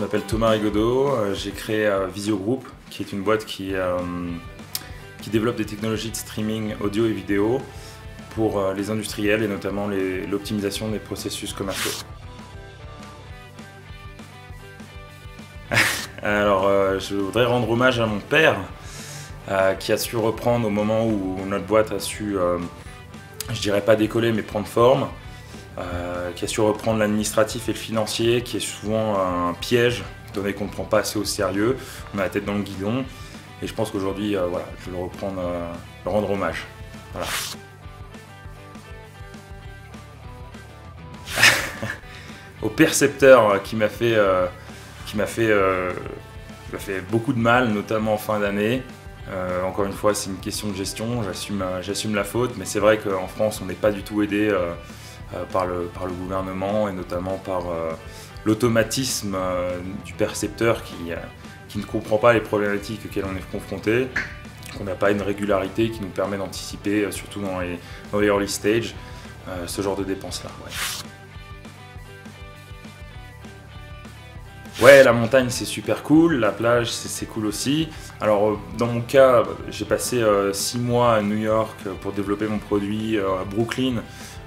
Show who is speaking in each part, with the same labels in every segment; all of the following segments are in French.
Speaker 1: m'appelle Thomas Rigaudot, j'ai créé Visio Group, qui est une boîte qui développe des technologies de streaming audio et vidéo pour les industriels et notamment l'optimisation des processus commerciaux. Alors, je voudrais rendre hommage à mon père qui a su reprendre au moment où notre boîte a su, je dirais pas décoller, mais prendre forme. Qui a su reprendre l'administratif et le financier, qui est souvent un piège, donné qu'on ne prend pas assez au sérieux. On a la tête dans le guidon, et je pense qu'aujourd'hui, voilà, je vais le rendre hommage. Voilà. Au percepteur qui m'a fait beaucoup de mal, notamment en fin d'année. Encore une fois, c'est une question de gestion, j'assume la faute, mais c'est vrai qu'en France, on n'est pas du tout aidé par le gouvernement et notamment par l'automatisme du percepteur qui ne comprend pas les problématiques auxquelles on est confronté, qu'on n'a pas une régularité qui nous permet d'anticiper, surtout dans les early stage, ce genre de dépenses-là. Ouais, la montagne c'est super cool, la plage c'est cool aussi. Alors dans mon cas, j'ai passé 6 mois à New York pour développer mon produit à Brooklyn,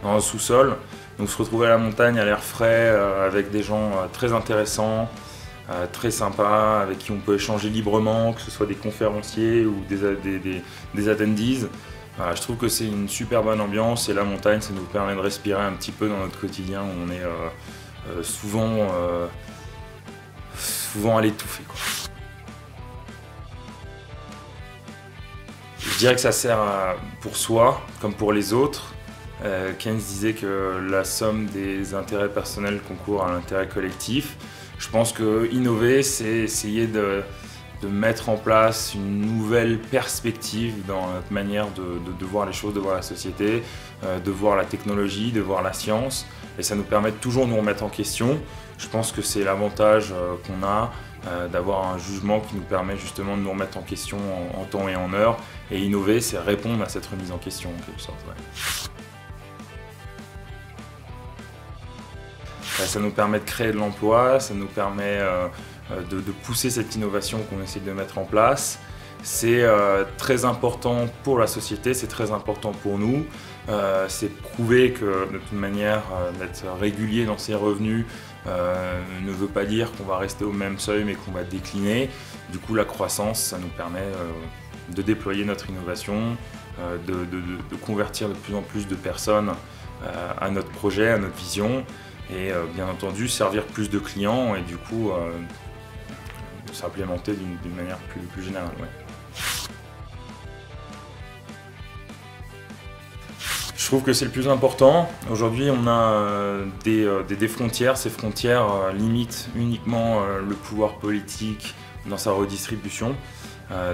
Speaker 1: dans un sous-sol. Donc se retrouver à la montagne à l'air frais, avec des gens très intéressants, très sympas, avec qui on peut échanger librement, que ce soit des conférenciers ou des attendees. Je trouve que c'est une super bonne ambiance et la montagne ça nous permet de respirer un petit peu dans notre quotidien où on est souvent à l'étouffer, quoi. Je dirais que ça sert pour soi comme pour les autres. Keynes disait que la somme des intérêts personnels concourt à l'intérêt collectif. Je pense que innover, c'est essayer de mettre en place une nouvelle perspective dans notre manière de voir les choses, de voir la société, de voir la technologie, de voir la science. Et ça nous permet de toujours nous remettre en question. Je pense que c'est l'avantage qu'on a d'avoir un jugement qui nous permet justement de nous remettre en question en temps et en heure. Et innover, c'est répondre à cette remise en question en quelque sorte. Ouais. Ça nous permet de créer de l'emploi, ça nous permet de pousser cette innovation qu'on essaie de mettre en place. C'est très important pour la société, c'est très important pour nous. C'est prouvé que de toute manière, d'être régulier dans ses revenus ne veut pas dire qu'on va rester au même seuil mais qu'on va décliner. Du coup, la croissance, ça nous permet de déployer notre innovation, de convertir de plus en plus de personnes à notre projet, à notre vision. Et bien entendu servir plus de clients et du coup s'implémenter d'une manière plus générale. Ouais. Je trouve que c'est le plus important. Aujourd'hui on a des frontières, ces frontières limitent uniquement le pouvoir politique dans sa redistribution,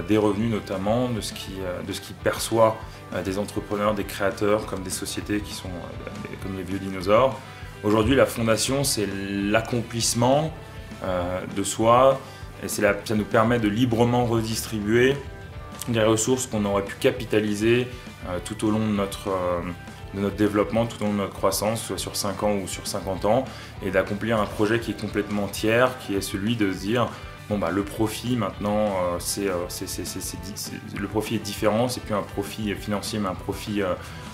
Speaker 1: des revenus notamment, de ce qui perçoit des entrepreneurs, des créateurs comme des sociétés qui sont comme les vieux dinosaures. Aujourd'hui, la fondation, c'est l'accomplissement de soi et ça nous permet de librement redistribuer des ressources qu'on aurait pu capitaliser tout au long de notre développement, tout au long de notre croissance, soit sur 5 ans ou sur 50 ans, et d'accomplir un projet qui est complètement tiers, qui est celui de se dire bon, bah, le profit maintenant, le profit est différent, c'est plus un profit financier mais un profit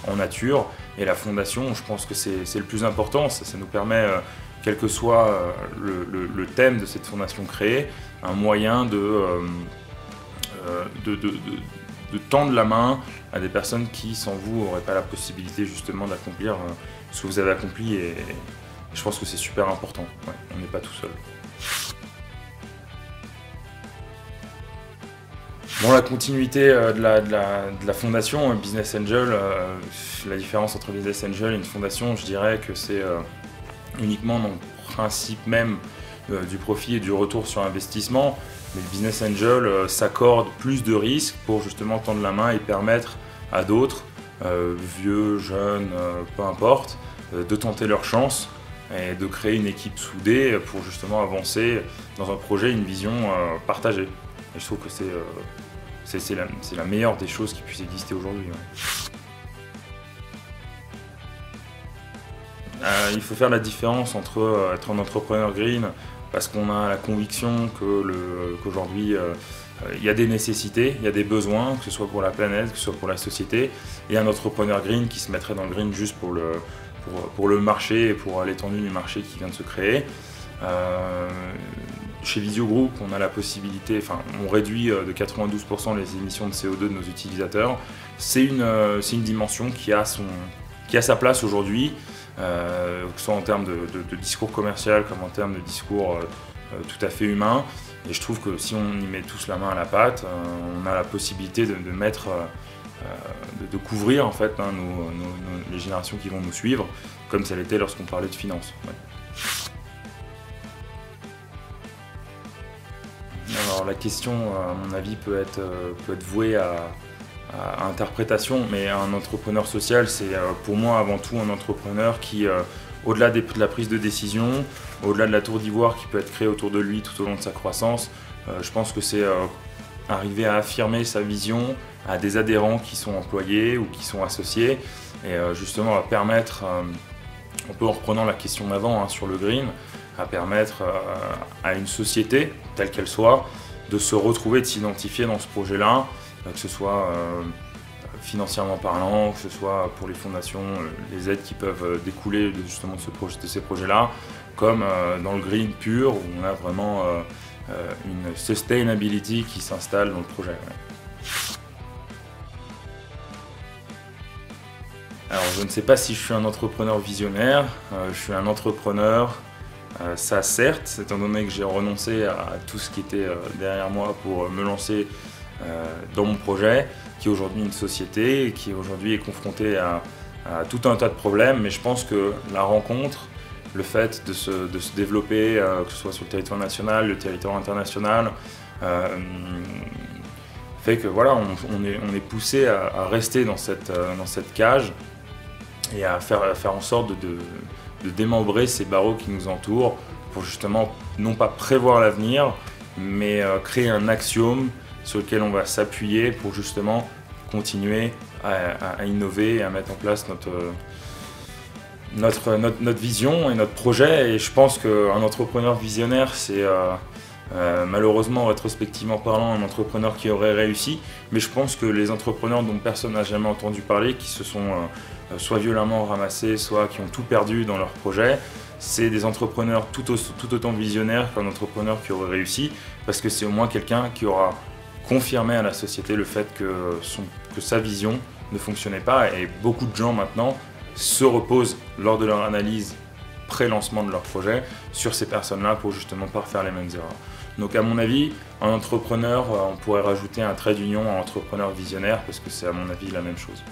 Speaker 1: en nature. Et la fondation, je pense que c'est le plus important, ça nous permet, quel que soit le thème de cette fondation créée, un moyen de tendre la main à des personnes qui, sans vous, n'auraient pas la possibilité justement d'accomplir ce que vous avez accompli. Et je pense que c'est super important, ouais, on n'est pas tout seul. Bon, la continuité de la fondation, Business Angel, la différence entre Business Angel et une fondation, je dirais que c'est uniquement dans le principe même du profit et du retour sur investissement. Mais le Business Angel s'accorde plus de risques pour justement tendre la main et permettre à d'autres, vieux, jeunes, peu importe, de tenter leur chance et de créer une équipe soudée pour justement avancer dans un projet, une vision partagée. Et je trouve que c'est la meilleure des choses qui puissent exister aujourd'hui. Ouais. Il faut faire la différence entre être un entrepreneur green parce qu'on a la conviction qu'aujourd'hui il y a des nécessités, il y a des besoins, que ce soit pour la planète, que ce soit pour la société, et un entrepreneur green qui se mettrait dans le green juste pour le marché et pour l'étendue du marché qui vient de se créer. Chez Visio Group, on a la possibilité, on réduit de 92% les émissions de CO2 de nos utilisateurs. C'est une dimension qui a sa place aujourd'hui, que ce soit en termes de discours commercial comme en termes de discours tout à fait humain. Et je trouve que si on y met tous la main à la pâte, on a la possibilité de couvrir en fait, les générations qui vont nous suivre, comme ça l'était lorsqu'on parlait de finances. Ouais. Alors la question, à mon avis, peut être vouée à interprétation, mais un entrepreneur social, c'est pour moi avant tout un entrepreneur qui, au-delà de la prise de décision, au-delà de la tour d'ivoire qui peut être créée autour de lui tout au long de sa croissance, je pense que c'est arriver à affirmer sa vision à des adhérents qui sont employés ou qui sont associés, et justement à permettre, un peu en reprenant la question d'avant sur le green, à permettre à une société, telle qu'elle soit, de se retrouver, de s'identifier dans ce projet-là, que ce soit financièrement parlant, que ce soit pour les fondations, les aides qui peuvent découler justement de ces projets-là, comme dans le green pur, où on a vraiment une sustainability qui s'installe dans le projet. Ouais. Alors je ne sais pas si je suis un entrepreneur visionnaire, je suis un entrepreneur. Ça certes, étant donné que j'ai renoncé à tout ce qui était derrière moi pour me lancer dans mon projet, qui est aujourd'hui une société, qui aujourd'hui est confrontée à tout un tas de problèmes, mais je pense que la rencontre, le fait de se développer, que ce soit sur le territoire national, le territoire international, fait que voilà, on est poussé à rester dans cette cage et à faire en sorte de démembrer ces barreaux qui nous entourent pour justement non pas prévoir l'avenir, mais créer un axiome sur lequel on va s'appuyer pour justement continuer à innover et à mettre en place notre vision et notre projet. Et je pense qu'un entrepreneur visionnaire, c'est malheureusement, rétrospectivement parlant, un entrepreneur qui aurait réussi, mais je pense que les entrepreneurs dont personne n'a jamais entendu parler, qui se sont soit violemment ramassés, soit qui ont tout perdu dans leur projet, c'est des entrepreneurs tout autant visionnaires qu'un entrepreneur qui aurait réussi, parce que c'est au moins quelqu'un qui aura confirmé à la société le fait que sa vision ne fonctionnait pas, et beaucoup de gens maintenant se reposent lors de leur analyse pré-lancement de leur projet sur ces personnes-là pour justement pas refaire les mêmes erreurs. Donc à mon avis, un entrepreneur, on pourrait rajouter un trait d'union à entrepreneur visionnaire, parce que c'est à mon avis la même chose.